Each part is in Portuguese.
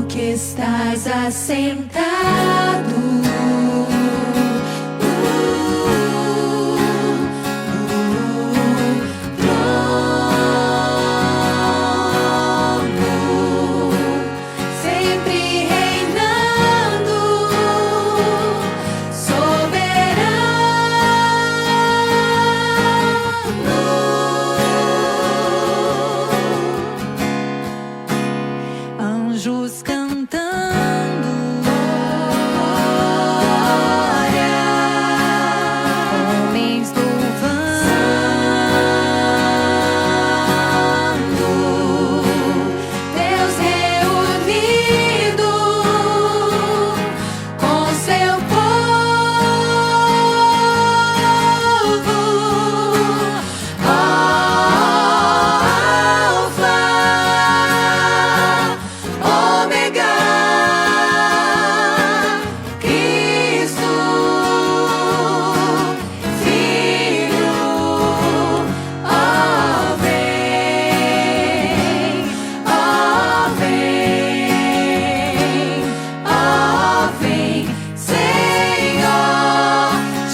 Que estás assentado no trono, sempre reinando, soberano. Anjos cantando glória, homens louvando, Deus reunido com seu povo. Alfa, Ômega, Cristo, Filho, ó vem, Senhor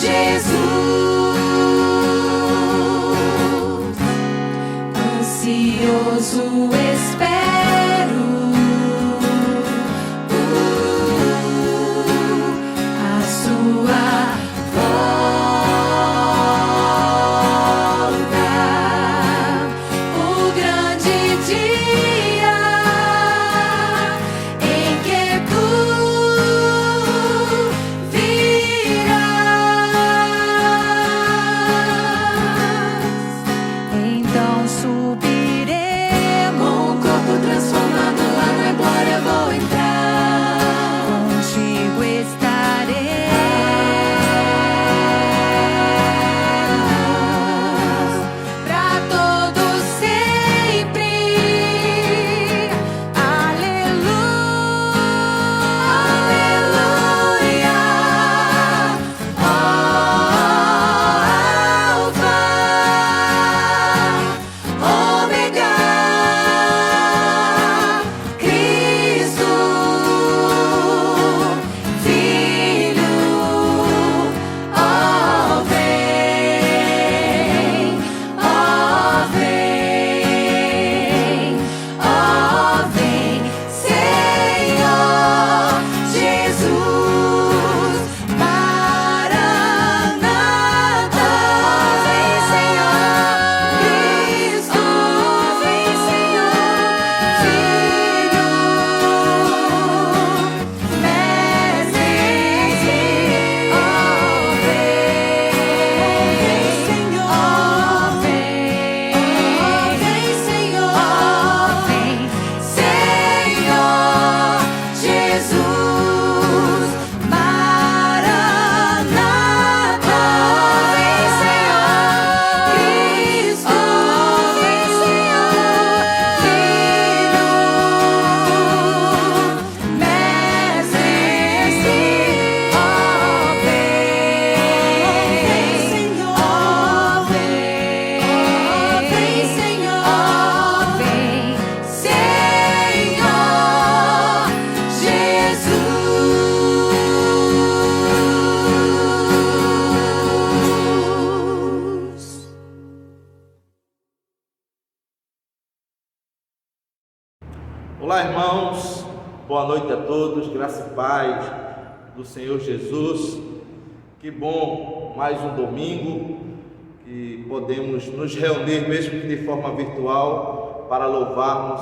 Jesus. Ansioso espero a sua volta, o grande dia em que tu virás. Então subiremos com o corpo transformado, lá na glória vou entrar. Contigo estaremos pra todo sempre. Aleluia, Alfa, Ômega, Cristo, Filho, ó vem, Senhor Jesus. Maranata, vem Senhor Cristo, vem Senhor Filho, Mestre, ó vem Senhor, vem Senhor, vem Senhor Jesus. Maranata, vem Senhor Cristo, vem Senhor Filho, Mestre, ó vem Senhor, vem Senhor, vem Senhor Jesus. Olá, irmãos, boa noite a todos, graça e paz do Senhor Jesus. Que bom, mais um domingo que podemos nos reunir, mesmo que de forma virtual, para louvarmos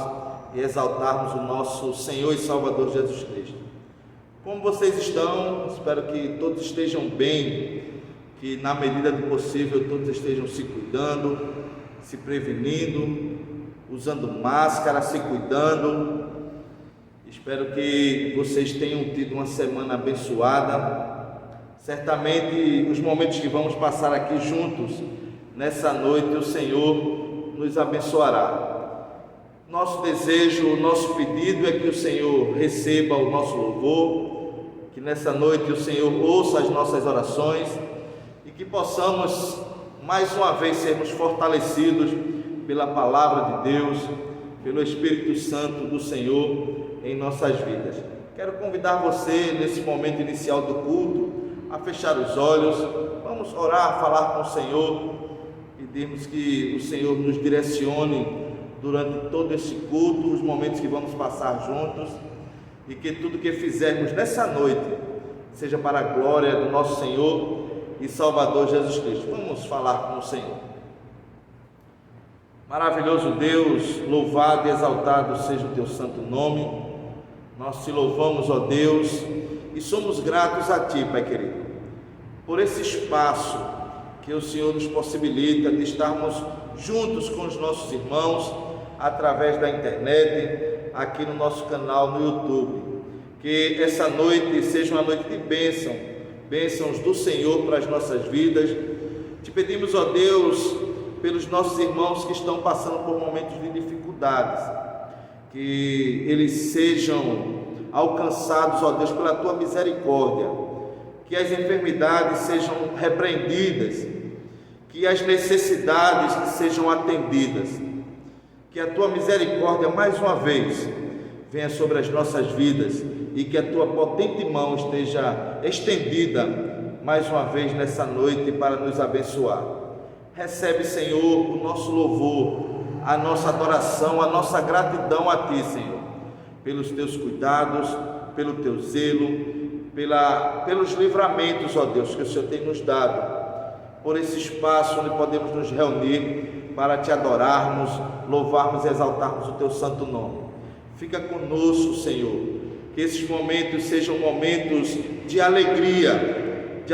e exaltarmos o nosso Senhor e Salvador Jesus Cristo. Como vocês estão? Espero que todos estejam bem, que na medida do possível todos estejam se cuidando, se prevenindo, usando máscara, se cuidando. Espero que vocês tenham tido uma semana abençoada. Certamente os momentos que vamos passar aqui juntos nessa noite, o Senhor nos abençoará. Nosso desejo, o nosso pedido é que o Senhor receba o nosso louvor, que nessa noite o Senhor ouça as nossas orações e que possamos mais uma vez sermos fortalecidos pela palavra de Deus, pelo Espírito Santo do Senhor em nossas vidas. Quero convidar você nesse momento inicial do culto a fechar os olhos. Vamos orar, falar com o Senhor, pedimos que o Senhor nos direcione durante todo esse culto, os momentos que vamos passar juntos, e que tudo que fizermos nessa noite seja para a glória do nosso Senhor e Salvador Jesus Cristo. Vamos falar com o Senhor. Maravilhoso Deus, louvado e exaltado seja o teu santo nome. Nós te louvamos, ó Deus, e somos gratos a ti, Pai querido, por esse espaço que o Senhor nos possibilita de estarmos juntos com os nossos irmãos através da internet, aqui no nosso canal no YouTube. Que essa noite seja uma noite de bênçãos do Senhor para as nossas vidas. Te pedimos, ó Deus, pelos nossos irmãos que estão passando por momentos de dificuldades, que eles sejam alcançados, ó Deus, pela tua misericórdia, que as enfermidades sejam repreendidas, que as necessidades sejam atendidas, que a tua misericórdia mais uma vez venha sobre as nossas vidas e que a tua potente mão esteja estendida mais uma vez nessa noite para nos abençoar. Recebe, Senhor, o nosso louvor, a nossa adoração, a nossa gratidão a ti, Senhor, pelos teus cuidados, pelo teu zelo, pelos livramentos, ó Deus, que o Senhor tem nos dado, por esse espaço onde podemos nos reunir para te adorarmos, louvarmos e exaltarmos o teu santo nome. Fica conosco, Senhor, que esses momentos sejam momentos de alegria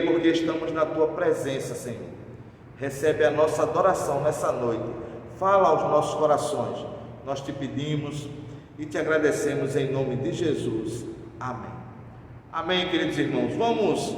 porque estamos na tua presença, Senhor. Recebe a nossa adoração nessa noite, fala aos nossos corações, nós te pedimos e te agradecemos em nome de Jesus. Amém. Amém, queridos irmãos. Vamos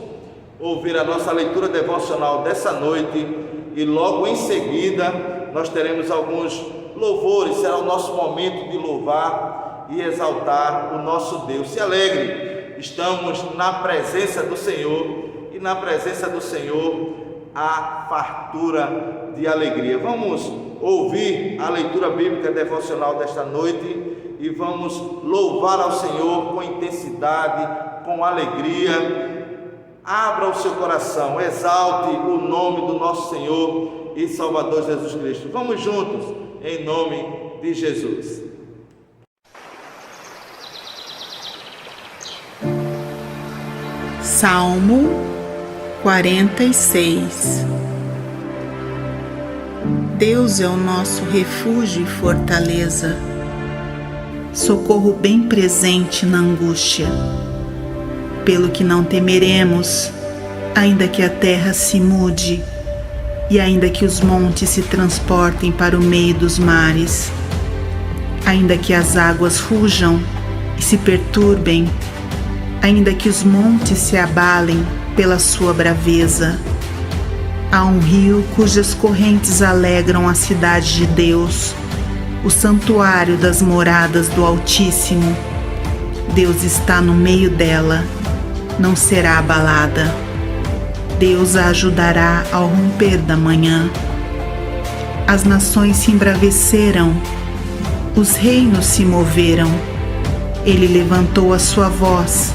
ouvir a nossa leitura devocional dessa noite e logo em seguida nós teremos alguns louvores. Será o nosso momento de louvar e exaltar o nosso Deus. Se alegre, estamos na presença do Senhor e na presença do Senhor há fartura de alegria. Vamos ouvir a leitura bíblica devocional desta noite e vamos louvar ao Senhor com intensidade, com alegria. Abra o seu coração, exalte o nome do nosso Senhor e Salvador Jesus Cristo. Vamos juntos, em nome de Jesus. Salmo 46. Deus é o nosso refúgio e fortaleza, socorro bem presente na angústia. Pelo que não temeremos, ainda que a terra se mude, e ainda que os montes se transportem para o meio dos mares, ainda que as águas rujam e se perturbem, ainda que os montes se abalem pela sua braveza. Há um rio cujas correntes alegram a cidade de Deus, o santuário das moradas do Altíssimo. Deus está no meio dela, não será abalada. Deus a ajudará ao romper da manhã. As nações se embraveceram, os reinos se moveram. Ele levantou a sua voz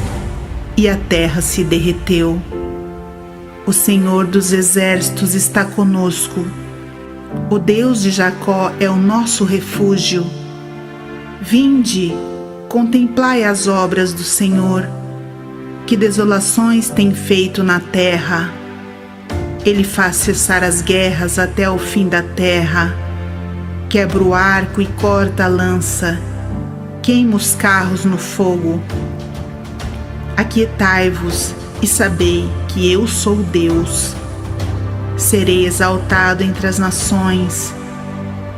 e a terra se derreteu. O Senhor dos exércitos está conosco. O Deus de Jacó é o nosso refúgio. Vinde, contemplai as obras do Senhor, que desolações tem feito na terra. Ele faz cessar as guerras até o fim da terra, quebra o arco e corta a lança, queima os carros no fogo. Aquietai-vos e sabei que eu sou Deus. Serei exaltado entre as nações,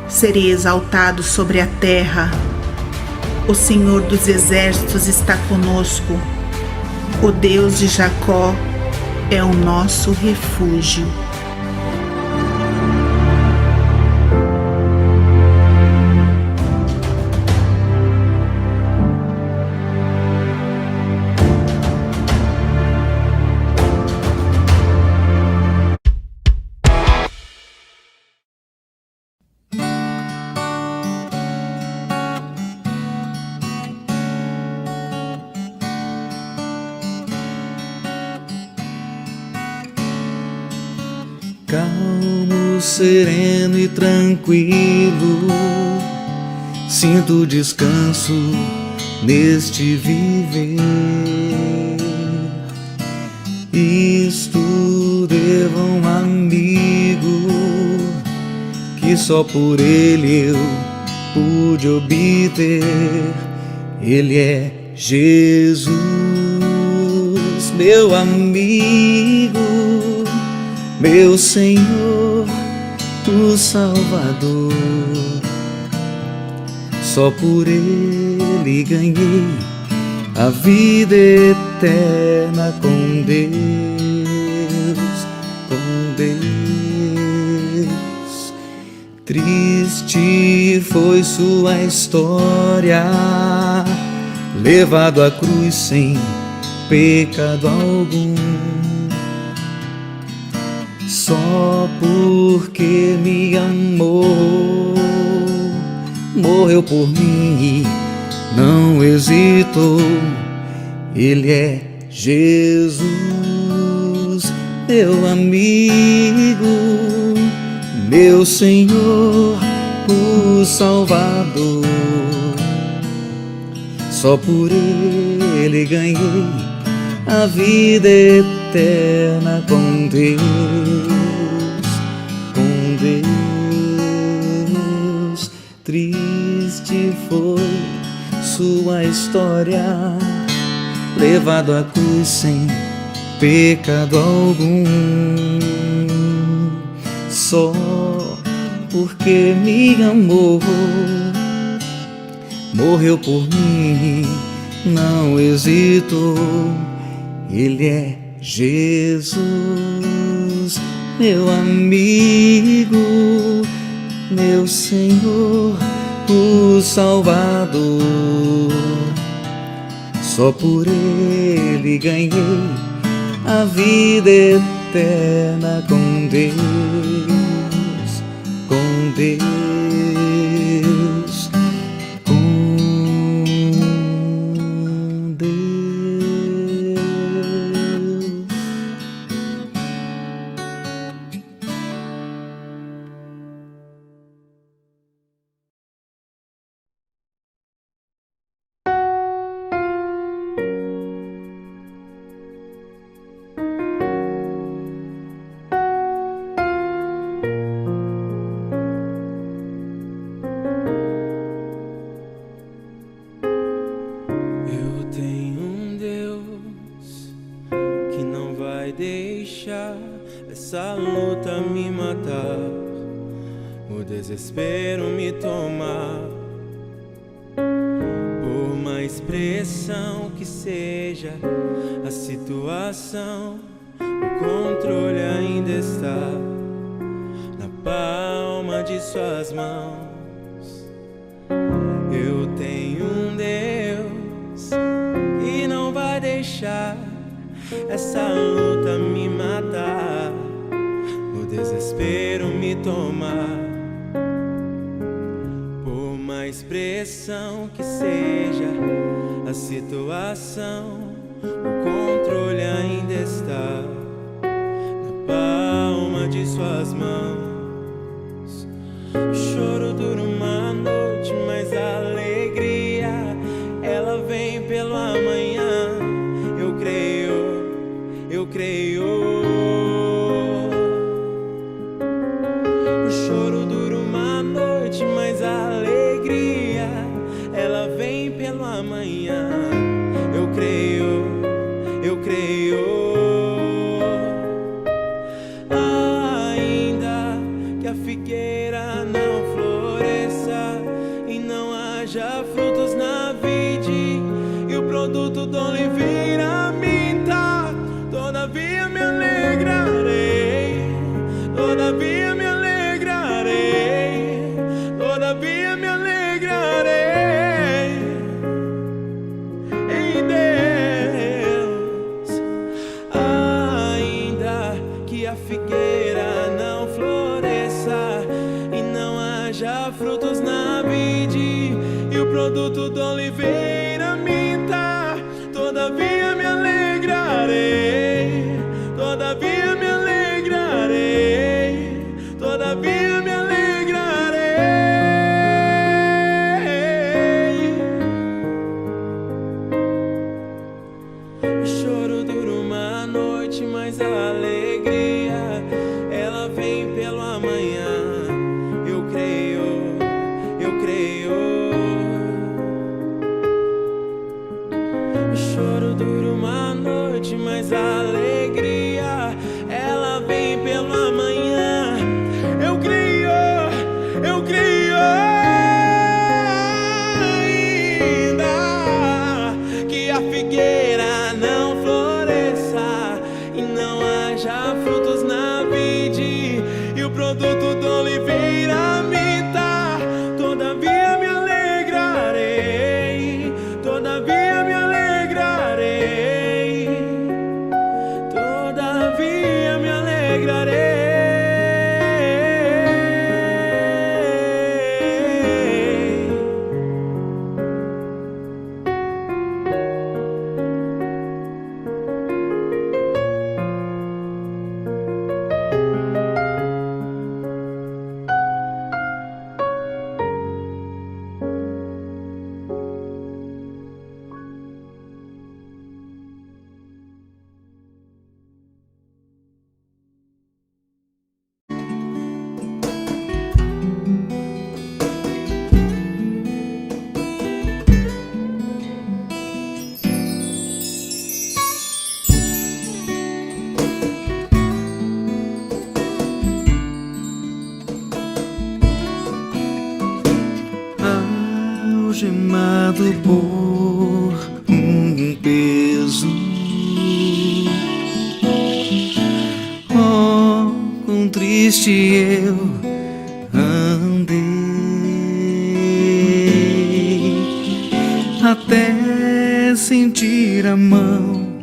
serei exaltado sobre a terra. O Senhor dos exércitos está conosco. O Deus de Jacó é o nosso refúgio. Calmo, sereno e tranquilo, sinto descanso neste viver. Isto devo a um amigo que só por ele eu pude obter. Ele é Jesus, meu amigo, meu Senhor, o Salvador. Só por ele ganhei a vida eterna com Deus, com Deus. Triste foi sua história, levado à cruz sem pecado algum. Só porque me amou, morreu por mim e não hesitou. Ele é Jesus, meu amigo, meu Senhor, o Salvador. Só por ele ganhei a vida eterna com Deus, com Deus. Triste foi sua história, levado à cruz sem pecado algum. Só porque me amou, morreu por mim, não hesitou. Ele é Jesus, meu amigo, meu Senhor, o Salvador. Só por ele ganhei a vida eterna com Deus, com Deus, com Deus. Deixa essa luta me matar, o desespero me tomar. Por mais pressão que seja a situação, o controle ainda está na palma de suas mãos. Eu tenho um Deus que não vai deixar essa luta me matar, o desespero me tomar. Por mais pressão que seja a situação, o controle ainda está na palma de suas mãos. O choro dura uma noite, mas a alegria ela vem pelo amanhã. Eu creio. O choro dura uma noite, mas a alegria ela vem vem pelo amanhã. Eu creio, eu creio. Ainda que a figueira não floresça e não haja frutos na vide, e o produto da oliveira minta, todavia me alegrarei, todavia me alegrarei, todavia me alegrarei em Deus. Ainda que a figueira não floresça e não haja frutos na vide, e o produto da oliveira minta, todavia me alegrarei, todavia me alegrarei, todavia me alegrarei. O choro dura uma noite, mas a alegria, ela vem pelo amanhã. Eu creio, eu creio. O choro dura uma noite, mas a alegria, ela vem pelo amanhã. Eu creio, eu creio. Ainda que a figueira não floresça e não haja frutos na vide, e o produto da oliveira minta, todavia me alegrarei, todavia me alegrarei, todavia me alegrarei. Algemado por um peso, oh, quão triste eu andei, até sentir a mão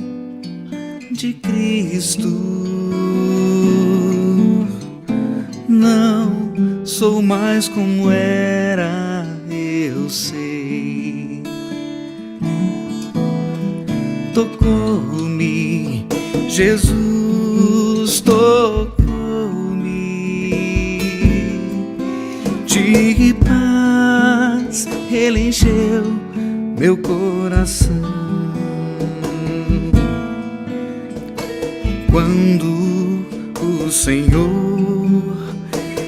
de Cristo. Não sou mais como era, eu sei. Tocou-me, Jesus tocou-me, de paz Ele encheu meu coração. Quando o Senhor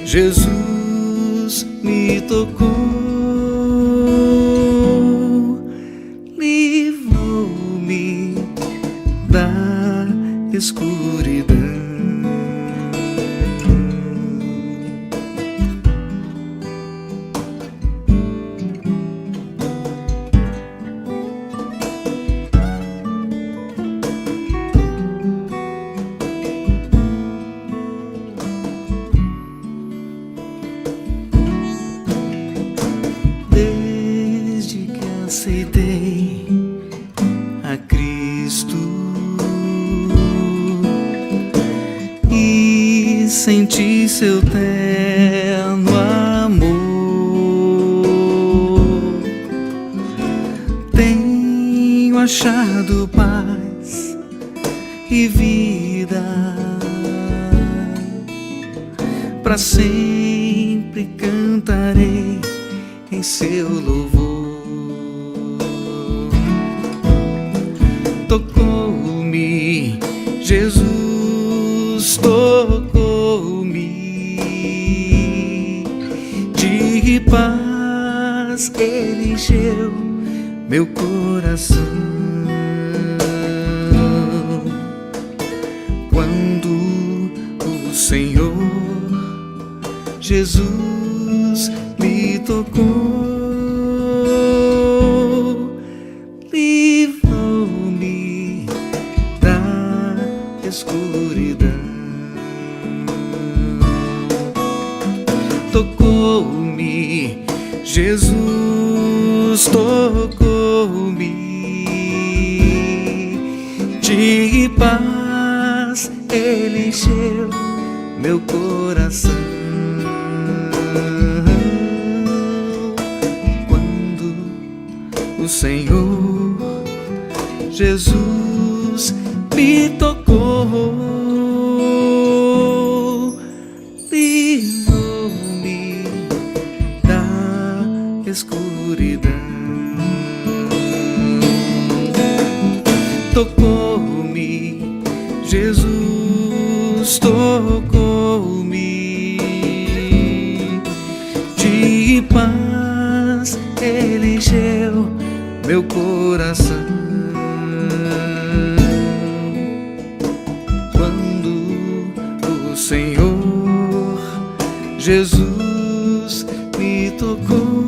Jesus me tocou, livrou-me da escuridão. Desde que aceitei a Cristo e senti seu terno amor, tenho achado paz e vida, para sempre cantarei em seu louvor. Tocou-me, Jesus tocou-me, de paz Ele encheu meu coração. Quando o Senhor Jesus me tocou, livrou-me da escuridão. Tocou-me, Jesus tocou-me, de paz Ele encheu meu coração. Quando o Senhor Jesus me tocou, livrou-me da escuridão. Tocou-me, Jesus tocou-me, de paz Ele encheu meu coração. Quando o Senhor Jesus me tocou,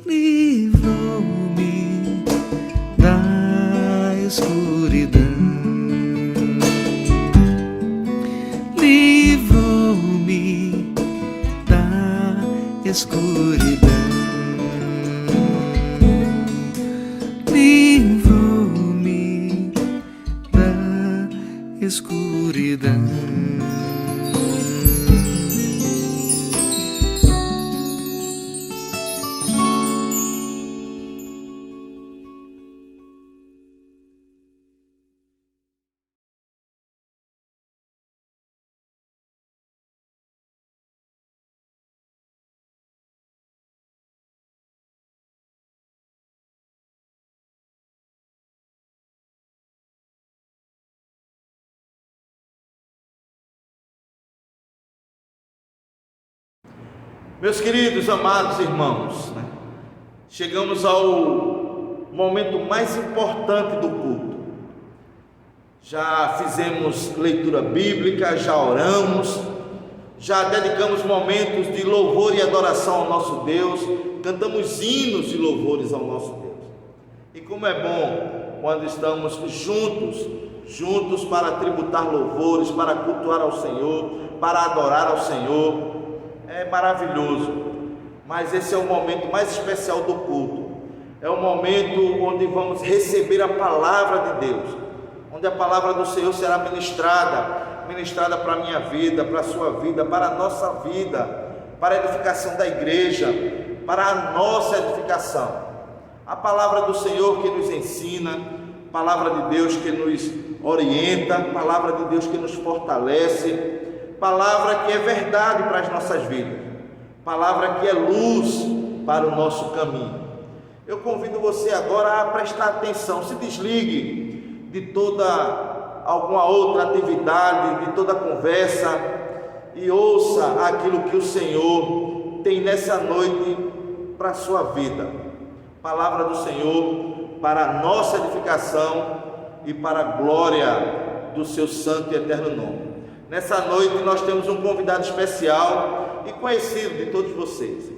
livrou-me da escuridão. Livrou-me da escuridão. Livrou-me da escuridão. Meus queridos, amados irmãos, chegamos ao momento mais importante do culto. Já fizemos leitura bíblica, já oramos, já dedicamos momentos de louvor e adoração ao nosso Deus, cantamos hinos de louvores ao nosso Deus. E como é bom quando estamos juntos para tributar louvores, para cultuar ao Senhor, para adorar ao Senhor. É maravilhoso, mas esse é o momento mais especial do culto. É o momento onde vamos receber a palavra de Deus, onde a palavra do Senhor será ministrada para a minha vida, para a sua vida, para a nossa vida, para a edificação da igreja, para a nossa edificação. A palavra do Senhor que nos ensina, palavra de Deus que nos orienta, palavra de Deus que nos fortalece, palavra que é verdade para as nossas vidas, palavra que é luz para o nosso caminho. Eu convido você agora a prestar atenção, se desligue de toda alguma outra atividade, de toda conversa, e ouça aquilo que o Senhor tem nessa noite para a sua vida. Palavra do Senhor para a nossa edificação e para a glória do seu santo e eterno nome. Nessa noite nós temos um convidado especial e conhecido de todos vocês.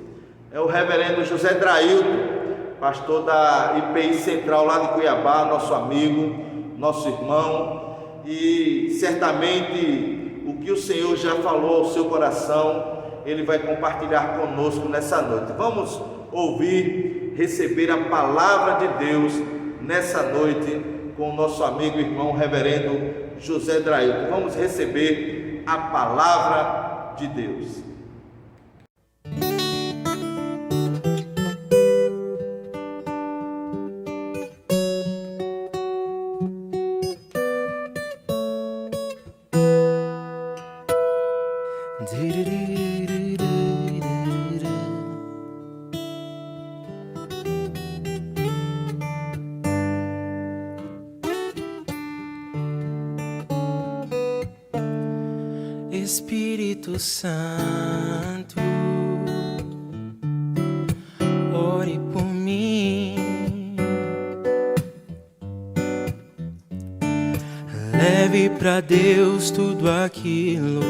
É o reverendo José Drailton, pastor da IPI Central lá de Cuiabá, nosso amigo, nosso irmão, e certamente o que o Senhor já falou ao seu coração, ele vai compartilhar conosco nessa noite. Vamos ouvir, receber a palavra de Deus nessa noite com o nosso amigo e irmão reverendo José Drailton. Vamos receber a palavra de Deus. Espírito Santo, ore por mim. Leve pra Deus tudo aquilo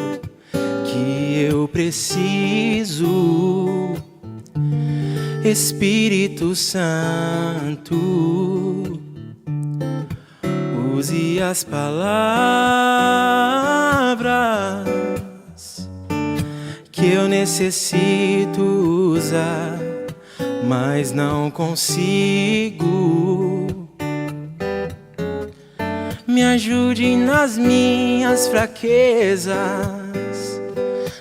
que eu preciso. Espírito Santo, use as palavras que eu necessito usar, mas não consigo. Me ajude nas minhas fraquezas,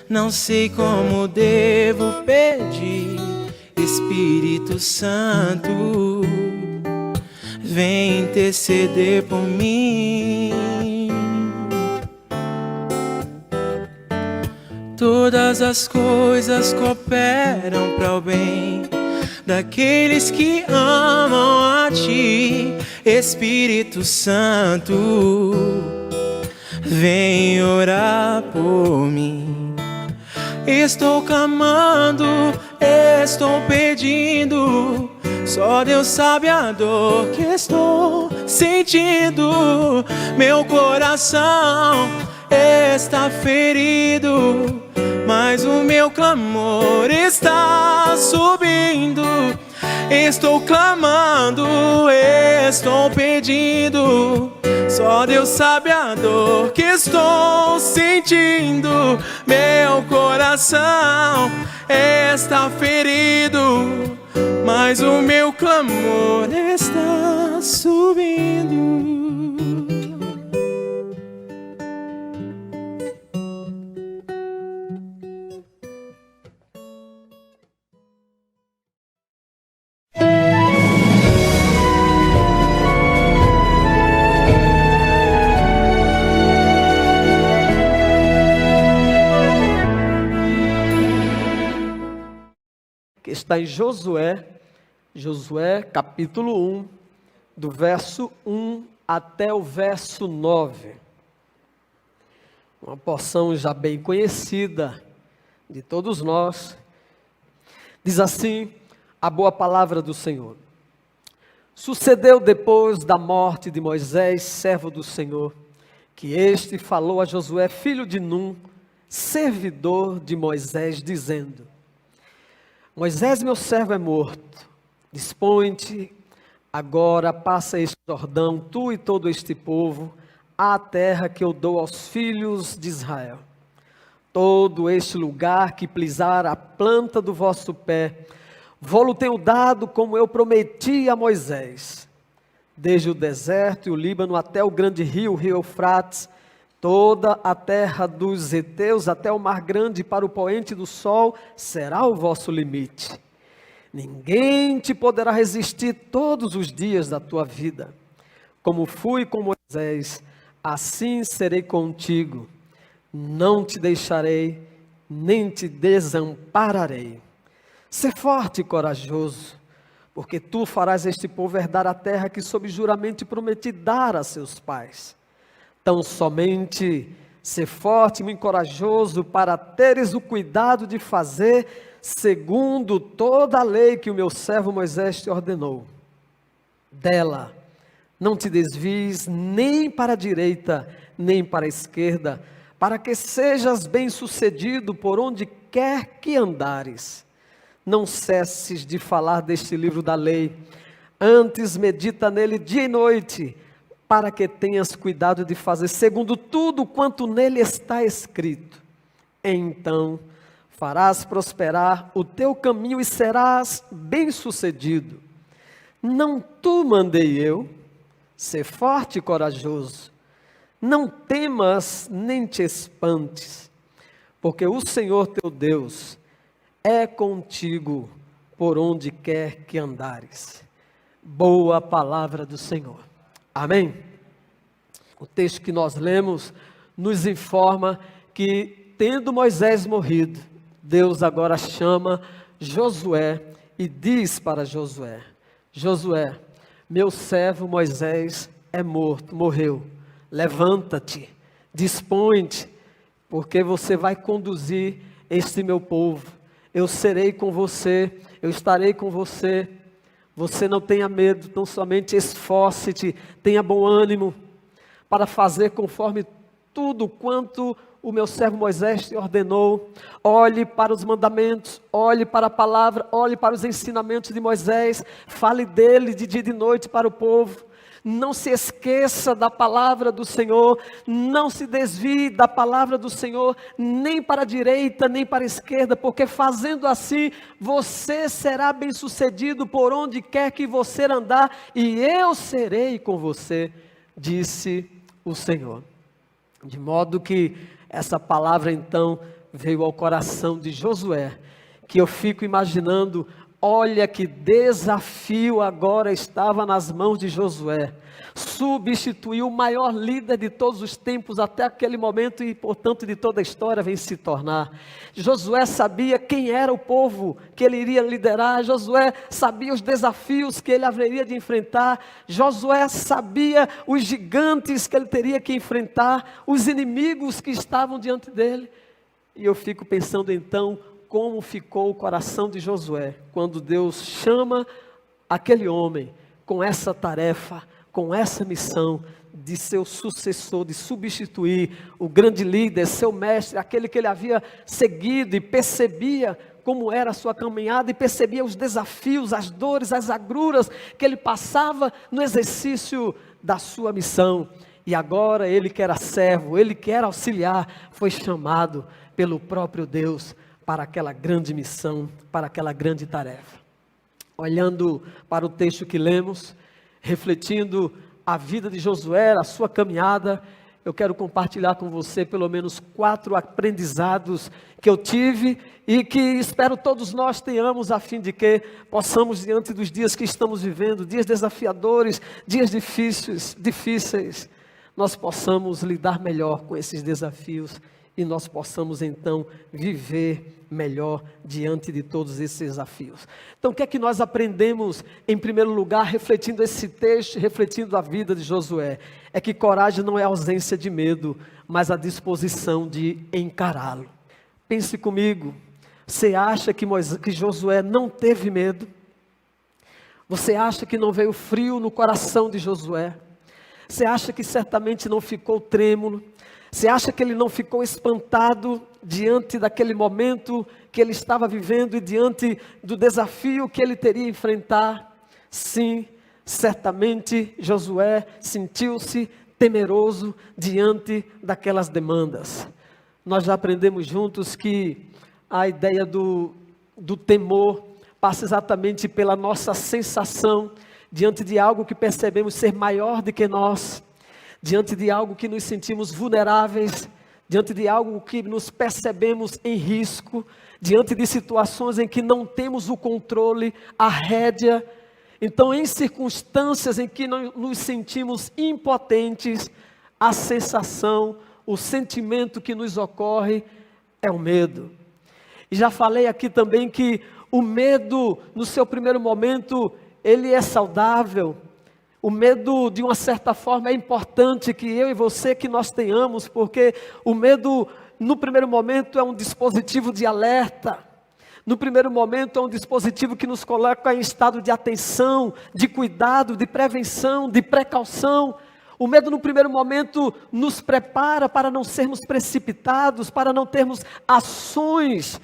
não sei como devo pedir. Espírito Santo, vem interceder por mim. Todas as coisas cooperam para o bem daqueles que amam a Ti. Espírito Santo, vem orar por mim. Estou clamando, estou pedindo, só Deus sabe a dor que estou sentindo. Meu coração está ferido, mas o meu clamor está subindo. Estou clamando, estou pedindo, só Deus sabe a dor que estou sentindo. Meu coração está ferido, mas o meu clamor está subindo. Que está em Josué capítulo 1, do verso 1 até o verso 9. Uma porção já bem conhecida de todos nós. Diz assim a boa palavra do Senhor. Sucedeu depois da morte de Moisés, servo do Senhor, que este falou a Josué, filho de Num, servidor de Moisés, dizendo: Moisés, meu servo, é morto. Dispõe-te, agora passa este Jordão, tu e todo este povo, à terra que eu dou aos filhos de Israel. Todo este lugar que pisar a planta do vosso pé, vou-lo tenho dado como eu prometi a Moisés. Desde o deserto e o Líbano até o grande rio, o rio Eufrates, toda a terra dos heteus até o mar grande para o poente do sol será o vosso limite. Ninguém te poderá resistir todos os dias da tua vida. Como fui com Moisés, assim serei contigo. Não te deixarei, nem te desampararei. Sê forte e corajoso, porque tu farás este povo herdar a terra que sob juramento prometi dar a seus pais. Tão somente ser forte e corajoso para teres o cuidado de fazer segundo toda a lei que o meu servo Moisés te ordenou. Dela não te desvies nem para a direita, nem para a esquerda, para que sejas bem-sucedido por onde quer que andares. Não cesses de falar deste livro da lei, antes medita nele dia e noite, para que tenhas cuidado de fazer segundo tudo quanto nele está escrito. Então farás prosperar o teu caminho e serás bem-sucedido. Não tu mandei eu, ser forte e corajoso. Não temas nem te espantes, porque o Senhor teu Deus é contigo por onde quer que andares. Boa palavra do Senhor. Amém? O texto que nós lemos nos informa que, tendo Moisés morrido, Deus agora chama Josué e diz para Josué: Josué, meu servo Moisés é morto, morreu. Levanta-te, dispõe-te, porque você vai conduzir este meu povo, eu serei com você, eu estarei com você. Você não tenha medo, tão somente esforce-te, tenha bom ânimo para fazer conforme tudo quanto o meu servo Moisés te ordenou. Olhe para os mandamentos, olhe para a palavra, olhe para os ensinamentos de Moisés, fale dele de dia e de noite para o povo. Não se esqueça da palavra do Senhor, não se desvie da palavra do Senhor, nem para a direita, nem para a esquerda, porque fazendo assim, você será bem-sucedido por onde quer que você andar, e eu serei com você, disse o Senhor. De modo que essa palavra então veio ao coração de Josué, que eu fico imaginando. Olha que desafio agora estava nas mãos de Josué. Substituiu o maior líder de todos os tempos até aquele momento e, portanto, de toda a história vem se tornar. Josué sabia quem era o povo que ele iria liderar. Josué sabia os desafios que ele haveria de enfrentar. Josué sabia os gigantes que ele teria que enfrentar, os inimigos que estavam diante dele. E eu fico pensando então, como ficou o coração de Josué, quando Deus chama aquele homem com essa tarefa, com essa missão de ser o sucessor, de substituir o grande líder, seu mestre, aquele que ele havia seguido e percebia como era a sua caminhada e percebia os desafios, as dores, as agruras que ele passava no exercício da sua missão. E agora ele que era servo, ele que era auxiliar, foi chamado pelo próprio Deus para aquela grande missão, para aquela grande tarefa. Olhando para o texto que lemos, refletindo a vida de Josué, a sua caminhada, eu quero compartilhar com você pelo menos 4 aprendizados que eu tive e que espero todos nós tenhamos, a fim de que possamos, diante dos dias que estamos vivendo, dias desafiadores, dias difíceis, nós possamos lidar melhor com esses desafios e nós possamos então viver melhor diante de todos esses desafios. Então o que é que nós aprendemos em primeiro lugar, refletindo esse texto, refletindo a vida de Josué? É que coragem não é ausência de medo, mas a disposição de encará-lo. Pense comigo, você acha que Josué não teve medo? Você acha que não veio frio no coração de Josué? Você acha que certamente não ficou trêmulo? Você acha que ele não ficou espantado diante daquele momento que ele estava vivendo e diante do desafio que ele teria a enfrentar? Sim, certamente Josué sentiu-se temeroso diante daquelas demandas. Nós já aprendemos juntos que a ideia do temor passa exatamente pela nossa sensação diante de algo que percebemos ser maior do que nós, diante de algo que nos sentimos vulneráveis, diante de algo que nos percebemos em risco, diante de situações em que não temos o controle, a rédea. Então, em circunstâncias em que nos sentimos impotentes, a sensação, o sentimento que nos ocorre é o medo. E já falei aqui também que o medo, no seu primeiro momento, ele é saudável. O medo, de uma certa forma, é importante que eu e você, que nós tenhamos, porque o medo, no primeiro momento, é um dispositivo de alerta. No primeiro momento, é um dispositivo que nos coloca em estado de atenção, de cuidado, de prevenção, de precaução. O medo, no primeiro momento, nos prepara para não sermos precipitados, para não termos ações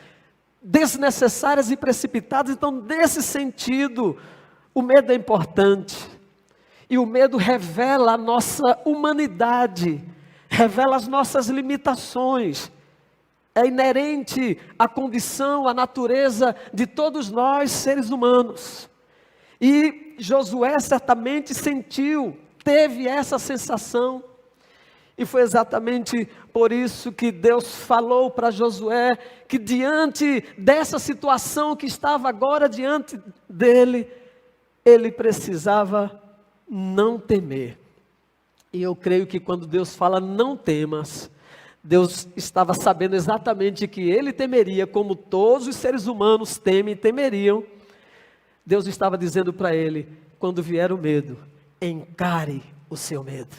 desnecessárias e precipitadas. Então, nesse sentido, o medo é importante. E o medo revela a nossa humanidade, revela as nossas limitações. É inerente à condição, à natureza de todos nós, seres humanos. E Josué certamente sentiu, teve essa sensação. E foi exatamente por isso que Deus falou para Josué que diante dessa situação que estava agora diante dele, ele precisava não temer. E eu creio que quando Deus fala não temas, Deus estava sabendo exatamente que ele temeria, como todos os seres humanos temem e temeriam. Deus estava dizendo para ele, quando vier o medo, encare o seu medo.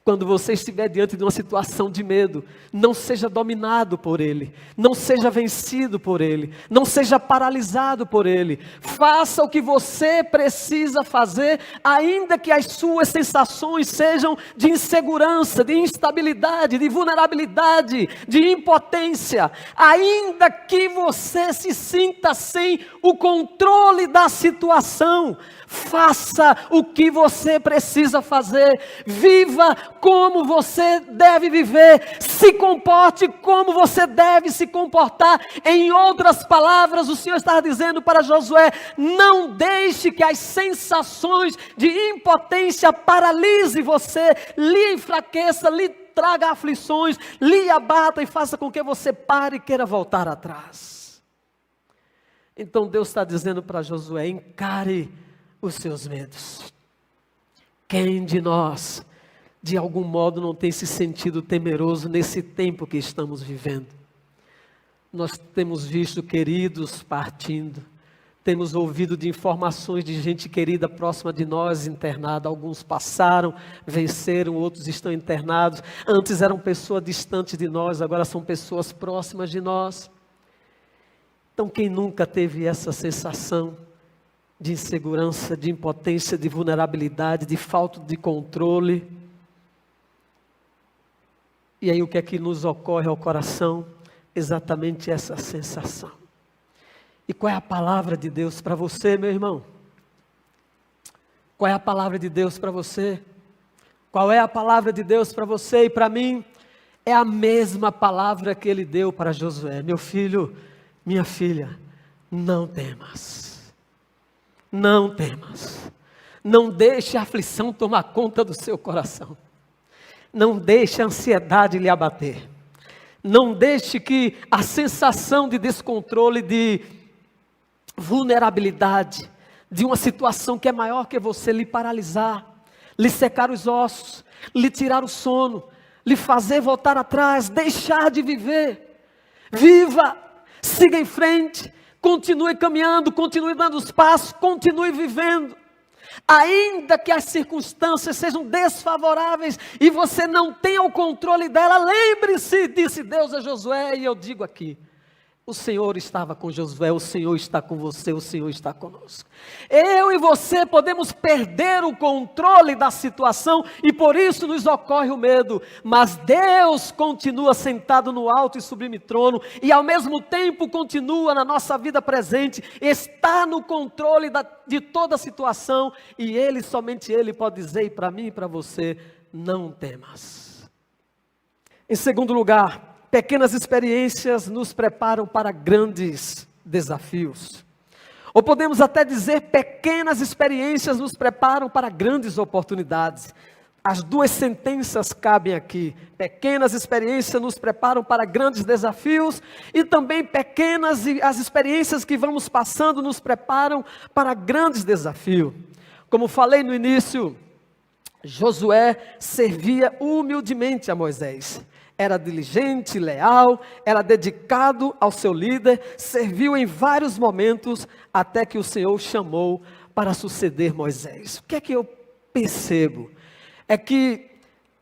Quando você estiver diante de uma situação de medo, não seja dominado por ele, não seja vencido por ele, não seja paralisado por ele. Faça o que você precisa fazer, ainda que as suas sensações sejam de insegurança, de instabilidade, de vulnerabilidade, de impotência. Ainda que você se sinta sem o controle da situação, faça o que você precisa fazer. Viva como você deve viver. Se comporte como você deve se comportar. Em outras palavras, o Senhor está dizendo para Josué: não deixe que as sensações de impotência paralise você, lhe enfraqueça, lhe traga aflições, lhe abata e faça com que você pare e queira voltar atrás. Então Deus está dizendo para Josué: encare os seus medos. Quem de nós, de algum modo, não tem se sentido temeroso nesse tempo que estamos vivendo? Nós temos visto queridos partindo, temos ouvido de informações de gente querida próxima de nós internada. Alguns passaram, venceram, outros estão internados. Antes eram pessoas distantes de nós, agora são pessoas próximas de nós. Então, quem nunca teve essa sensação de insegurança, de impotência, de vulnerabilidade, de falta de controle? E aí o que é que nos ocorre ao coração? Exatamente essa sensação. E qual é a palavra de Deus para você, meu irmão? Qual é a palavra de Deus para você? Qual é a palavra de Deus para você e para mim? É a mesma palavra que Ele deu para Josué: meu filho, minha filha, não temas. Não temas, não deixe a aflição tomar conta do seu coração, não deixe a ansiedade lhe abater, não deixe que a sensação de descontrole, de vulnerabilidade, de uma situação que é maior que você, lhe paralisar, lhe secar os ossos, lhe tirar o sono, lhe fazer voltar atrás, deixar de viver. Viva, siga em frente, continue caminhando, continue dando os passos, continue vivendo. Ainda que as circunstâncias sejam desfavoráveis e você não tenha o controle dela, lembre-se, disse Deus a Josué, e eu digo aqui: o Senhor estava com Josué, o Senhor está com você, o Senhor está conosco. Eu e você podemos perder o controle da situação e por isso nos ocorre o medo, mas Deus continua sentado no alto e sublime trono e ao mesmo tempo continua na nossa vida presente, está no controle de toda a situação e Ele, somente Ele pode dizer para mim e para você: não temas. Em segundo lugar, pequenas experiências nos preparam para grandes desafios. Ou podemos até dizer, pequenas experiências nos preparam para grandes oportunidades. As duas sentenças cabem aqui. Pequenas experiências nos preparam para grandes desafios e também as experiências que vamos passando nos preparam para grandes desafios. Como falei no início, Josué servia humildemente a Moisés. Era diligente, leal, era dedicado ao seu líder, serviu em vários momentos, até que o Senhor o chamou para suceder Moisés. O que é que eu percebo? É que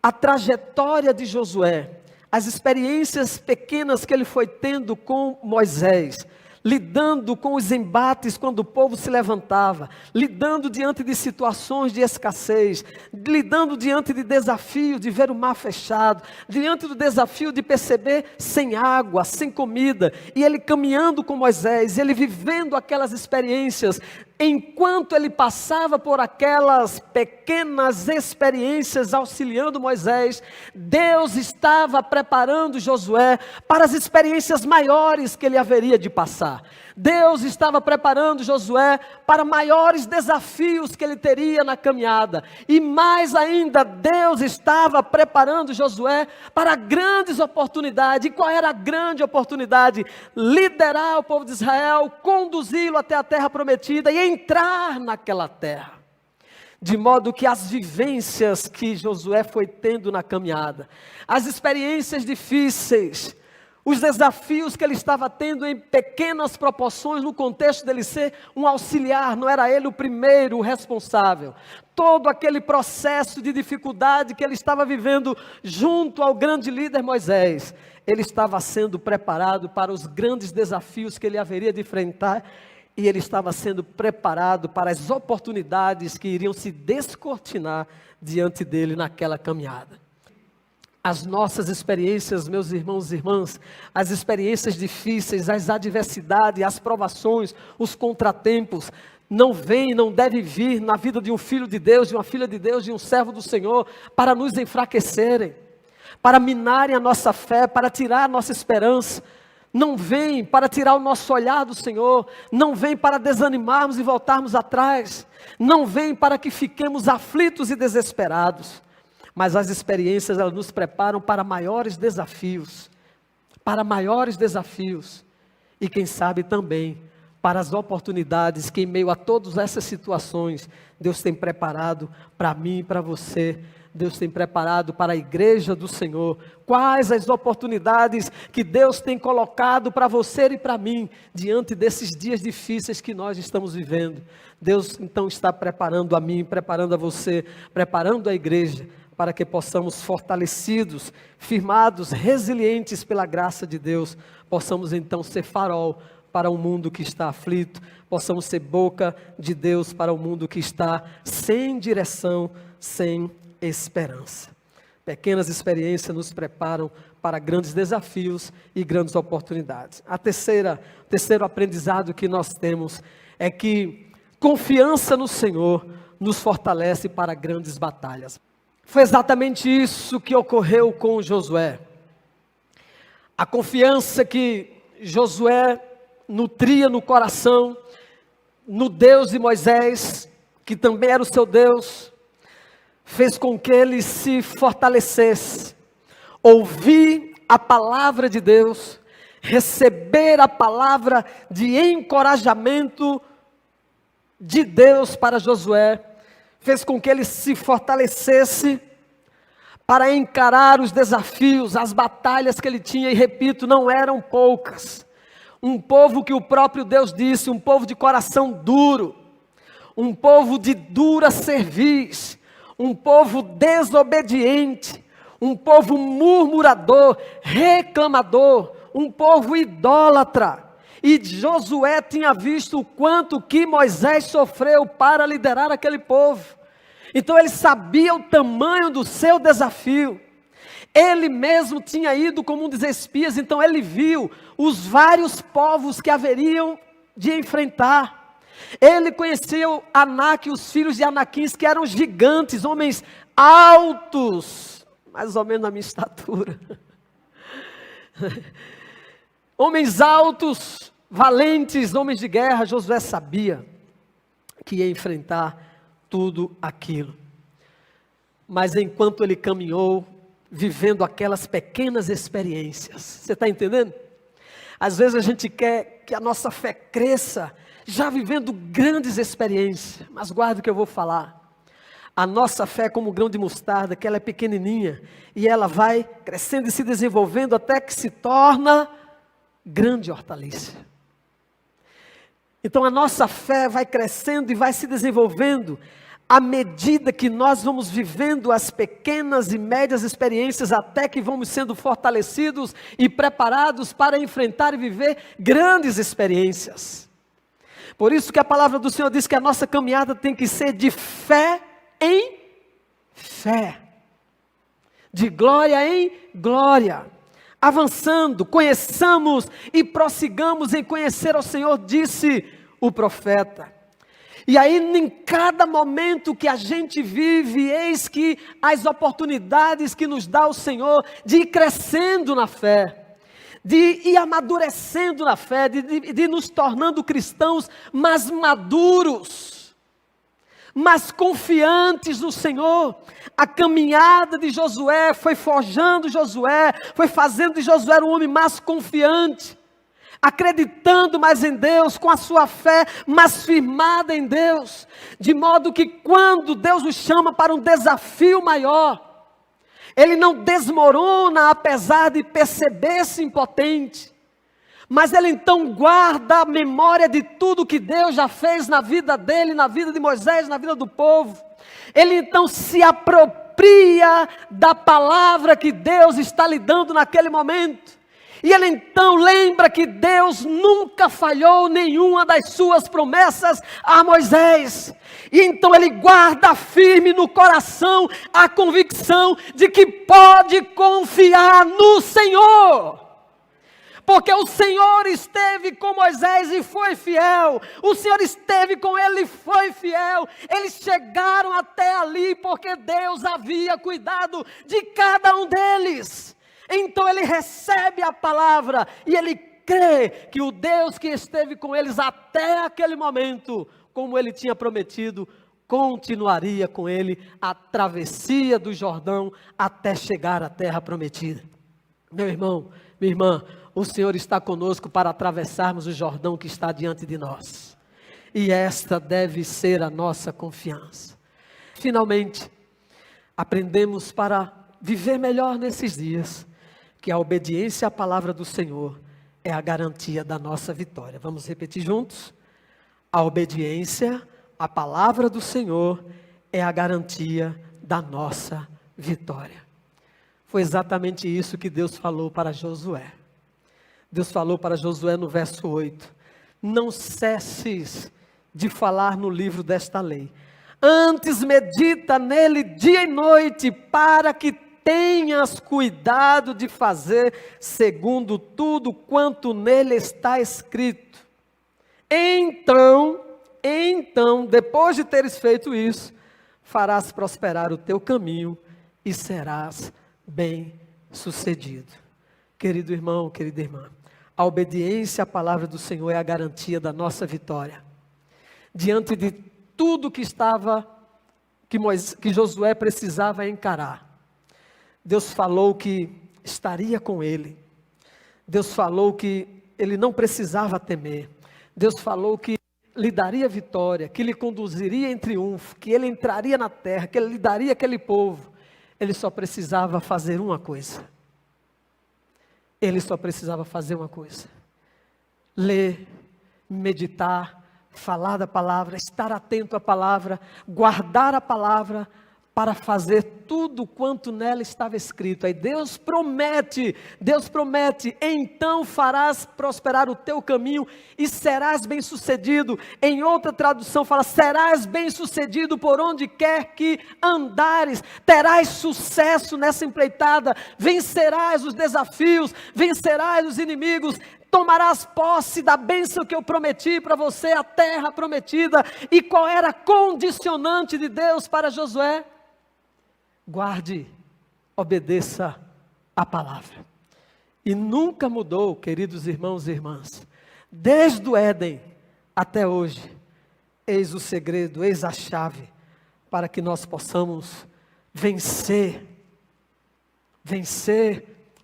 a trajetória de Josué, as experiências pequenas que ele foi tendo com Moisés, lidando com os embates quando o povo se levantava, lidando diante de situações de escassez, lidando diante de desafio de ver o mar fechado, diante do desafio de perceber sem água, sem comida, e ele caminhando com Moisés, ele vivendo aquelas experiências. Enquanto ele passava por aquelas pequenas experiências auxiliando Moisés, Deus estava preparando Josué para as experiências maiores que ele haveria de passar. Deus estava preparando Josué para maiores desafios que ele teria na caminhada. E mais ainda, Deus estava preparando Josué para grandes oportunidades. E qual era a grande oportunidade? Liderar o povo de Israel, conduzi-lo até a terra prometida e entrar naquela terra. De modo que as vivências que Josué foi tendo na caminhada, as experiências difíceis, os desafios que ele estava tendo em pequenas proporções, no contexto dele ser um auxiliar, não era ele o primeiro, o responsável. Todo aquele processo de dificuldade que ele estava vivendo junto ao grande líder Moisés, ele estava sendo preparado para os grandes desafios que ele haveria de enfrentar, e ele estava sendo preparado para as oportunidades que iriam se descortinar diante dele naquela caminhada. As nossas experiências, meus irmãos e irmãs, as experiências difíceis, as adversidades, as provações, os contratempos, não vêm, não devem vir na vida de um filho de Deus, de uma filha de Deus, de um servo do Senhor, para nos enfraquecerem, para minarem a nossa fé, para tirar a nossa esperança. Não vem para tirar o nosso olhar do Senhor, não vem para desanimarmos e voltarmos atrás, não vem para que fiquemos aflitos e desesperados. Mas as experiências, elas nos preparam para maiores desafios, e quem sabe também para as oportunidades que em meio a todas essas situações, Deus tem preparado para mim e para você, Deus tem preparado para a igreja do Senhor. Quais as oportunidades que Deus tem colocado para você e para mim, diante desses dias difíceis que nós estamos vivendo. Deus então está preparando a mim, preparando a você, preparando a igreja, para que possamos, fortalecidos, firmados, resilientes pela graça de Deus, possamos então ser farol para um mundo que está aflito, possamos ser boca de Deus para um mundo que está sem direção, sem esperança. Pequenas experiências nos preparam para grandes desafios e grandes oportunidades. O terceiro aprendizado que nós temos é que confiança no Senhor nos fortalece para grandes batalhas. Foi exatamente isso que ocorreu com Josué. A confiança que Josué nutria no coração, no Deus de Moisés, que também era o seu Deus, fez com que ele se fortalecesse, ouvir a palavra de Deus, receber a palavra de encorajamento de Deus para Josué, fez com que ele se fortalecesse para encarar os desafios, as batalhas que ele tinha, e repito, não eram poucas. Um povo que o próprio Deus disse, um povo de coração duro, um povo de dura cerviz, um povo desobediente, um povo murmurador, reclamador, um povo idólatra. E Josué tinha visto o quanto que Moisés sofreu para liderar aquele povo. Então ele sabia o tamanho do seu desafio. Ele mesmo tinha ido como um dos espias, então ele viu os vários povos que haveriam de enfrentar. Ele conheceu Anak, os filhos de Anaquins, que eram gigantes, homens altos, mais ou menos na minha estatura. Homens altos, valentes, homens de guerra. Josué sabia que ia enfrentar tudo aquilo. Mas enquanto ele caminhou, vivendo aquelas pequenas experiências, você está entendendo? Às vezes a gente quer que a nossa fé cresça, já vivendo grandes experiências, mas guarda o que eu vou falar. A nossa fé é como um grão de mostarda, que ela é pequenininha, e ela vai crescendo e se desenvolvendo até que se torna grande hortaliça. Então a nossa fé vai crescendo e vai se desenvolvendo à medida que nós vamos vivendo as pequenas e médias experiências, até que vamos sendo fortalecidos e preparados para enfrentar e viver grandes experiências. Por isso que a palavra do Senhor diz que a nossa caminhada tem que ser de fé em fé, de glória em glória, avançando, conheçamos e prossigamos em conhecer ao Senhor, disse o profeta. E aí, em cada momento que a gente vive, eis que as oportunidades que nos dá o Senhor de ir crescendo na fé, de ir amadurecendo na fé, de nos tornando cristãos mais maduros, mais confiantes no Senhor. A caminhada de Josué foi forjando Josué, foi fazendo de Josué um homem mais confiante, acreditando mais em Deus, com a sua fé mais firmada em Deus, de modo que quando Deus nos chama para um desafio maior, Ele não desmorona apesar de perceber-se impotente. Mas ele então guarda a memória de tudo que Deus já fez na vida dele, na vida de Moisés, na vida do povo. Ele então se apropria da palavra que Deus está lhe dando naquele momento. E ele então lembra que Deus nunca falhou nenhuma das suas promessas a Moisés. E então ele guarda firme no coração a convicção de que pode confiar no Senhor. Porque o Senhor esteve com Moisés e foi fiel. O Senhor esteve com ele e foi fiel. Eles chegaram até ali porque Deus havia cuidado de cada um deles. Então ele recebe a palavra e ele crê que o Deus que esteve com eles até aquele momento, como ele tinha prometido, continuaria com ele a travessia do Jordão até chegar à terra prometida. Meu irmão, minha irmã, o Senhor está conosco para atravessarmos o Jordão que está diante de nós. E esta deve ser a nossa confiança. Finalmente, aprendemos para viver melhor nesses dias, que a obediência à palavra do Senhor é a garantia da nossa vitória. Vamos repetir juntos? A obediência à palavra do Senhor é a garantia da nossa vitória. Foi exatamente isso que Deus falou para Josué. Deus falou para Josué no verso 8: não cesses de falar no livro desta lei, antes medita nele dia e noite, para que tenhas cuidado de fazer segundo tudo quanto nele está escrito. Então, depois de teres feito isso, farás prosperar o teu caminho e serás bem-sucedido. Querido irmão, querida irmã, a obediência à palavra do Senhor é a garantia da nossa vitória. Diante de tudo que Josué precisava encarar, Deus falou que estaria com ele. Deus falou que ele não precisava temer. Deus falou que lhe daria vitória, que lhe conduziria em triunfo, que ele entraria na terra, que ele lhe daria aquele povo. Ele só precisava fazer uma coisa. Ele só precisava fazer uma coisa: ler, meditar, falar da palavra, estar atento à palavra, guardar a palavra, para fazer tudo quanto nela estava escrito. Aí Deus promete, então farás prosperar o teu caminho e serás bem-sucedido. Em outra tradução fala, serás bem-sucedido por onde quer que andares, terás sucesso nessa empreitada, vencerás os desafios, vencerás os inimigos, tomarás posse da bênção que eu prometi para você, a terra prometida. E qual era a condicionante de Deus para Josué? Guarde, obedeça a palavra. E nunca mudou, queridos irmãos e irmãs, desde o Éden até hoje. Eis o segredo, eis a chave, para que nós possamos vencer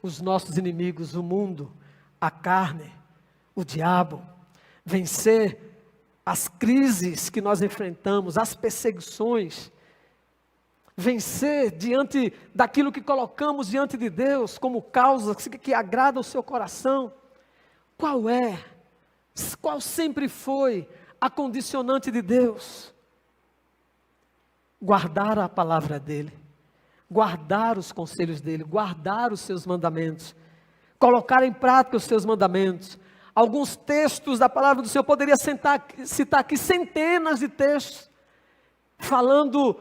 os nossos inimigos, o mundo, a carne, o diabo, vencer as crises que nós enfrentamos, as perseguições, vencer diante daquilo que colocamos diante de Deus como causa que agrada o seu coração. Qual sempre foi a condicionante de Deus? Guardar a palavra dele, guardar os conselhos dele, guardar os seus mandamentos, colocar em prática os seus mandamentos. Alguns textos da palavra do Senhor, poderia citar aqui centenas de textos, falando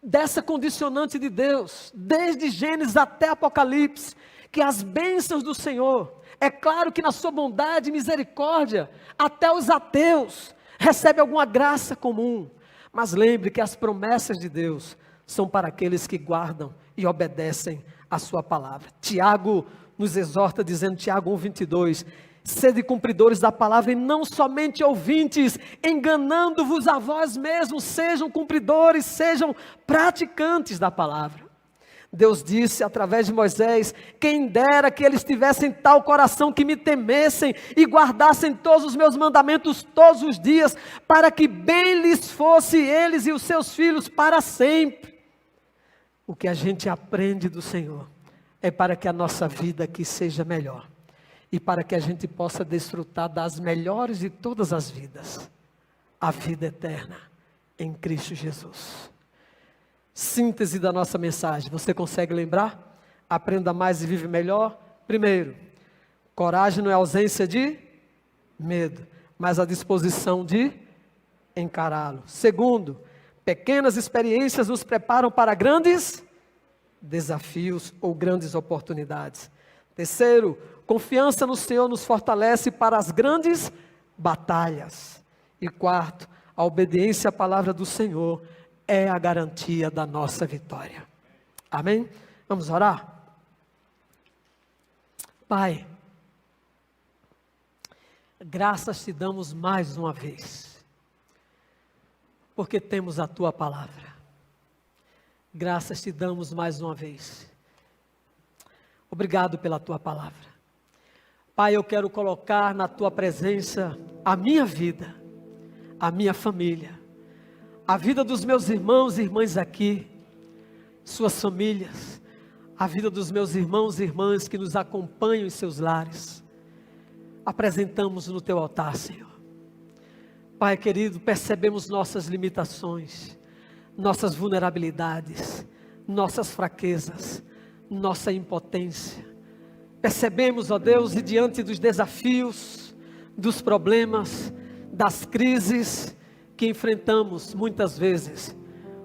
dessa condicionante de Deus, desde Gênesis até Apocalipse, que as bênçãos do Senhor, é claro que na sua bondade e misericórdia, até os ateus recebem alguma graça comum, mas lembre que as promessas de Deus são para aqueles que guardam e obedecem a sua palavra. Tiago nos exorta dizendo, Tiago 1:22, sede cumpridores da palavra e não somente ouvintes, enganando-vos a vós mesmos, sejam cumpridores, sejam praticantes da palavra. Deus disse através de Moisés, quem dera que eles tivessem tal coração que me temessem e guardassem todos os meus mandamentos todos os dias, para que bem lhes fosse eles e os seus filhos para sempre. o que a gente aprende do Senhor é para que a nossa vida aqui seja melhor e para que a gente possa desfrutar das melhores de todas as vidas, a vida eterna em Cristo Jesus. Síntese da nossa mensagem, você consegue lembrar? Aprenda mais e vive melhor. Primeiro, coragem não é ausência de medo, mas a disposição de encará-lo. Segundo, pequenas experiências nos preparam para grandes desafios ou grandes oportunidades. Terceiro, confiança no Senhor nos fortalece para as grandes batalhas. E quarto, a obediência à palavra do Senhor é a garantia da nossa vitória. Amém? Vamos orar? Pai, graças te damos mais uma vez, porque temos a tua palavra. Graças te damos mais uma vez. Obrigado pela tua palavra. Pai, eu quero colocar na tua presença a minha vida, a minha família, a vida dos meus irmãos e irmãs aqui, suas famílias, a vida dos meus irmãos e irmãs que nos acompanham em seus lares. Apresentamos no teu altar, Senhor. Pai querido, percebemos nossas limitações, nossas vulnerabilidades, nossas fraquezas, nossa impotência. Percebemos, ó Deus, e diante dos desafios, dos problemas, das crises que enfrentamos muitas vezes,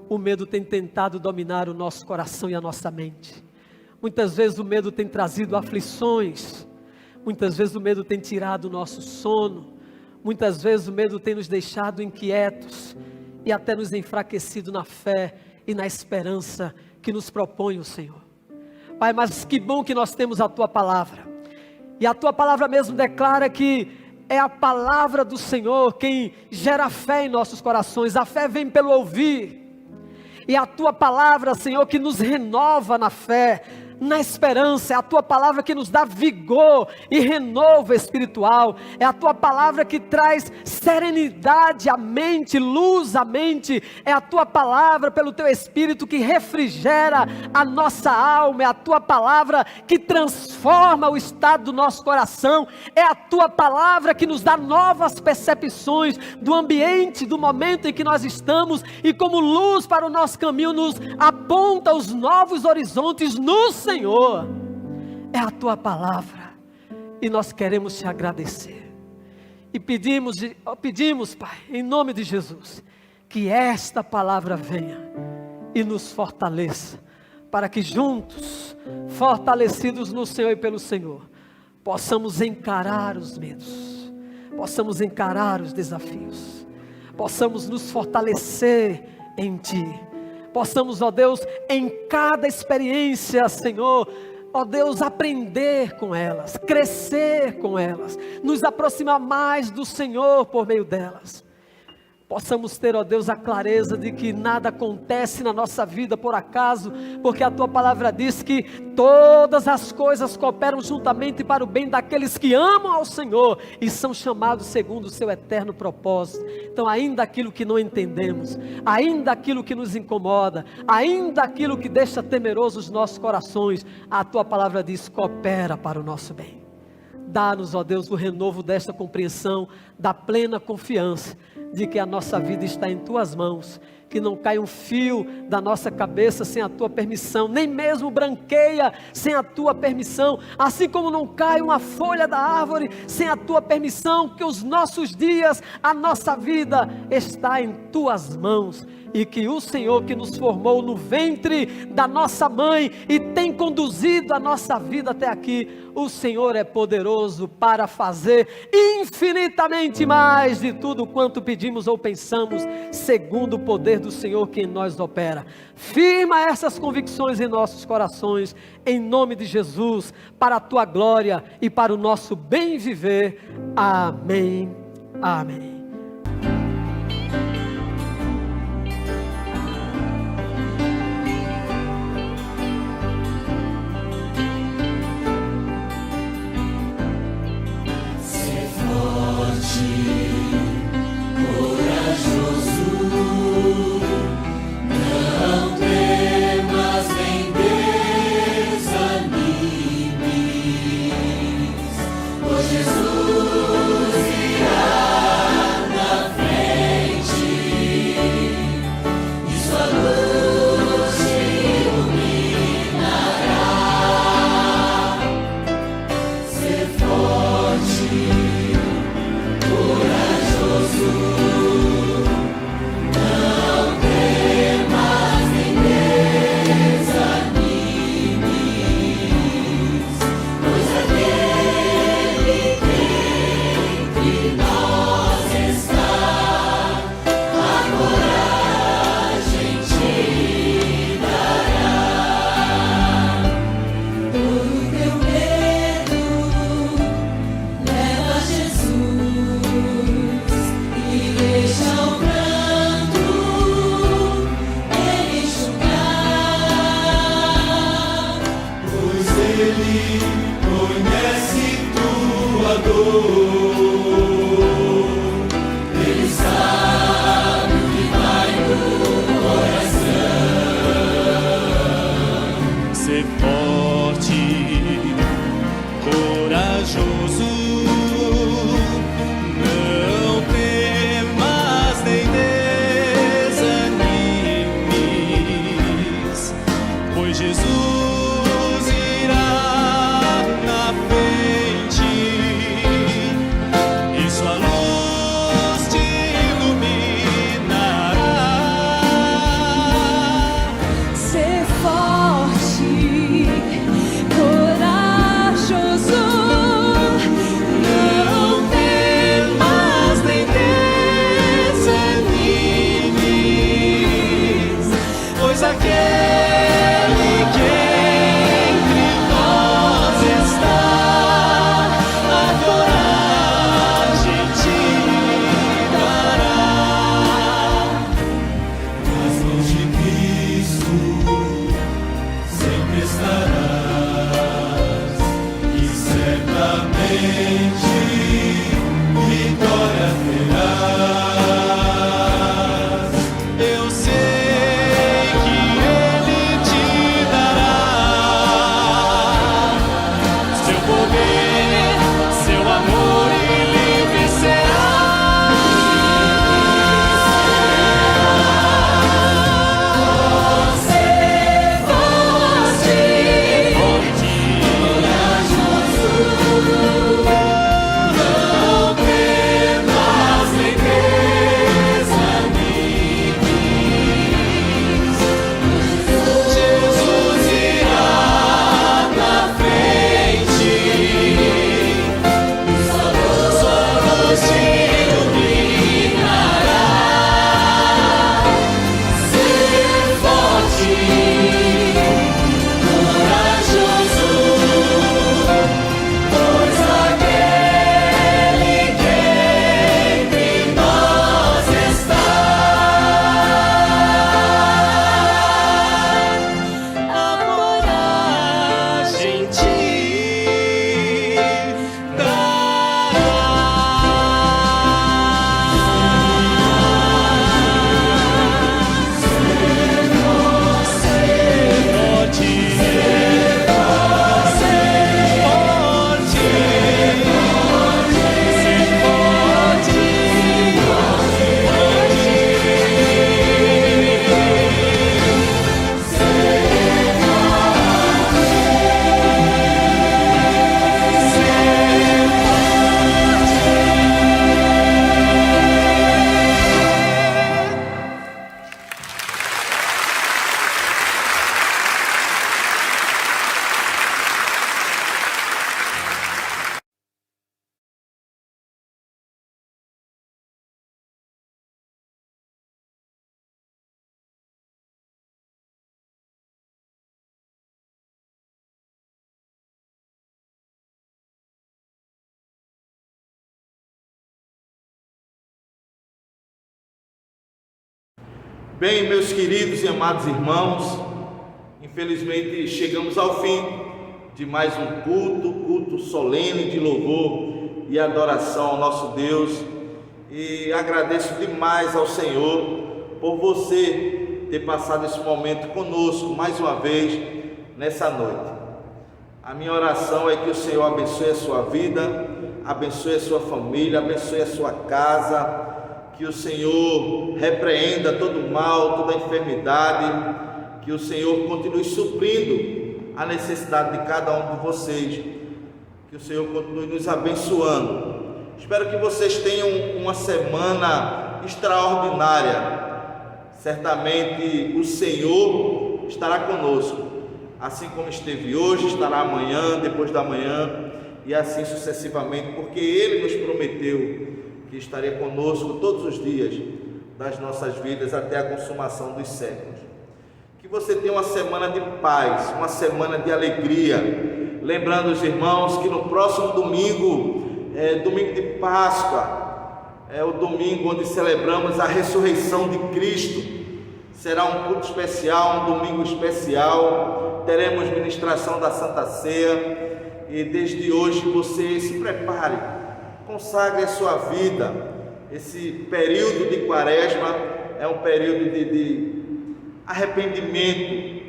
o medo tem tentado dominar o nosso coração e a nossa mente. Muitas vezes o medo tem trazido aflições, muitas vezes o medo tem tirado o nosso sono, muitas vezes o medo tem nos deixado inquietos e até nos enfraquecido na fé e na esperança que nos propõe o Senhor. Pai, mas que bom que nós temos a tua palavra, e a tua palavra mesmo declara que é a palavra do Senhor quem gera fé em nossos corações. A fé vem pelo ouvir, e a tua palavra, Senhor, que nos renova na fé, na esperança. É a tua palavra que nos dá vigor e renovo espiritual. É a tua palavra que traz serenidade à mente, luz à mente. É a tua palavra pelo teu Espírito que refrigera a nossa alma. É a tua palavra que transforma o estado do nosso coração. É a tua palavra que nos dá novas percepções do ambiente, do momento em que nós estamos, e como luz para o nosso caminho nos aponta os novos horizontes no Senhor. É a tua palavra, e nós queremos te agradecer, e pedimos, Pai, em nome de Jesus, que esta palavra venha e nos fortaleça, para que juntos, fortalecidos no Senhor e pelo Senhor, possamos encarar os medos, possamos encarar os desafios, possamos nos fortalecer em Ti, possamos, ó Deus, em cada experiência, Senhor, ó Deus, aprender com elas, crescer com elas, nos aproximar mais do Senhor por meio delas. Possamos ter, ó Deus, a clareza de que nada acontece na nossa vida por acaso, porque a tua palavra diz que todas as coisas cooperam juntamente para o bem daqueles que amam ao Senhor e são chamados segundo o seu eterno propósito. Então, ainda aquilo que não entendemos, ainda aquilo que nos incomoda, ainda aquilo que deixa temerosos os nossos corações, a tua palavra diz: coopera para o nosso bem. Dá-nos, ó Deus, o renovo desta compreensão, da plena confiança de que a nossa vida está em tuas mãos, que não cai um fio da nossa cabeça sem a tua permissão, nem mesmo branqueia sem a tua permissão, assim como não cai uma folha da árvore sem a tua permissão, que os nossos dias, a nossa vida está em tuas mãos, e que o Senhor que nos formou no ventre da nossa mãe e tem conduzido a nossa vida até aqui, o Senhor é poderoso para fazer infinitamente mais de tudo quanto pedimos ou pensamos, segundo o poder do Senhor que em nós opera. Firma essas convicções em nossos corações, em nome de Jesus, para a tua glória e para o nosso bem viver. Amém. Amém. Corajoso, não temas. Bem, meus queridos e amados irmãos, infelizmente chegamos ao fim de mais um culto solene de louvor e adoração ao nosso Deus, e agradeço demais ao Senhor por você ter passado esse momento conosco mais uma vez nessa noite. A minha oração é que o Senhor abençoe a sua vida, abençoe a sua família, abençoe a sua casa, que o Senhor repreenda todo o mal, toda a enfermidade, que o Senhor continue suprindo a necessidade de cada um de vocês, que o Senhor continue nos abençoando. Espero que vocês tenham uma semana extraordinária. Certamente o Senhor estará conosco, assim como esteve hoje, estará amanhã, depois da manhã e assim sucessivamente, porque Ele nos prometeu que estaria conosco todos os dias das nossas vidas até a consumação dos séculos. Que você tenha uma semana de paz, uma semana de alegria. Lembrando os irmãos que no próximo domingo, domingo de Páscoa, é o domingo onde celebramos a ressurreição de Cristo. Será um culto especial, um domingo especial. Teremos ministração da Santa Ceia e desde hoje você se prepare, consagre a sua vida. Esse período de Quaresma é um período de arrependimento,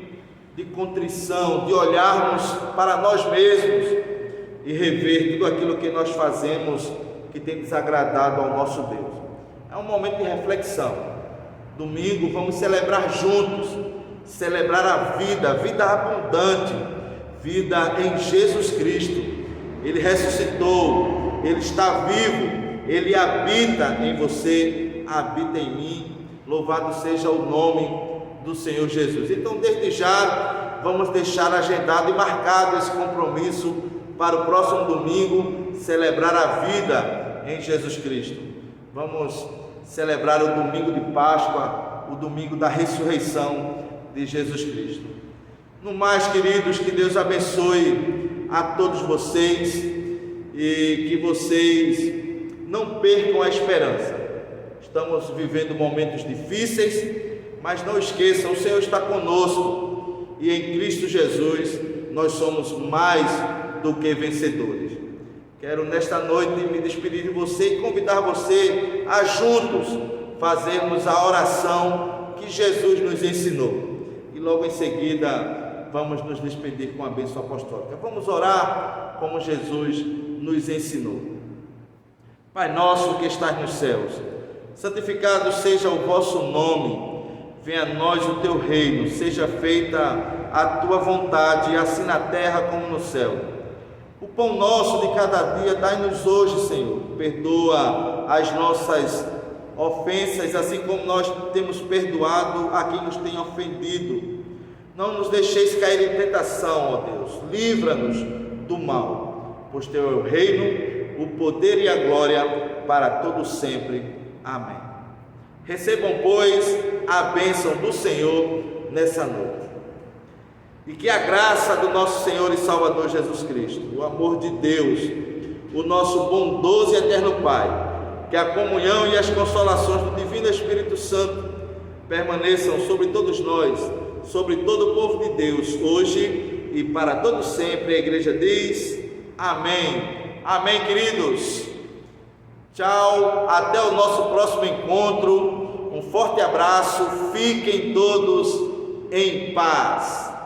de contrição, de olharmos para nós mesmos e rever tudo aquilo que nós fazemos que tem desagradado ao nosso Deus. É um momento de reflexão. Domingo vamos celebrar juntos, celebrar a vida abundante, vida em Jesus Cristo. Ele ressuscitou, Ele está vivo, Ele habita em você, habita em mim. Louvado seja o nome do Senhor Jesus. Então, desde já, vamos deixar agendado e marcado esse compromisso para o próximo domingo, celebrar a vida em Jesus Cristo. Vamos celebrar o domingo de Páscoa, o domingo da ressurreição de Jesus Cristo. No mais, queridos, que Deus abençoe a todos vocês e que vocês não percam a esperança. Estamos vivendo momentos difíceis, mas não esqueçam, o Senhor está conosco e em Cristo Jesus nós somos mais do que vencedores. Quero nesta noite me despedir de você e convidar você a juntos fazermos a oração que Jesus nos ensinou. E logo em seguida vamos nos despedir com a bênção apostólica. Vamos orar como Jesus nos ensinou. Pai nosso que estás nos céus, santificado seja o vosso nome. Venha a nós o teu reino, seja feita a tua vontade, assim na terra como no céu. O pão nosso de cada dia dai-nos hoje, Senhor. Perdoa as nossas ofensas, assim como nós temos perdoado a quem nos tem ofendido. Não nos deixeis cair em tentação, ó Deus. Livra-nos do mal, pois teu é o reino, o poder e a glória para todo sempre. Amém. Recebam, pois, a bênção do Senhor nessa noite. E que a graça do nosso Senhor e Salvador Jesus Cristo, o amor de Deus, o nosso bondoso e eterno Pai, que a comunhão e as consolações do Divino Espírito Santo permaneçam sobre todos nós, sobre todo o povo de Deus, hoje e para todo sempre. A igreja diz amém. Amém, queridos. Tchau, até o nosso próximo encontro. Um forte abraço, fiquem todos em paz.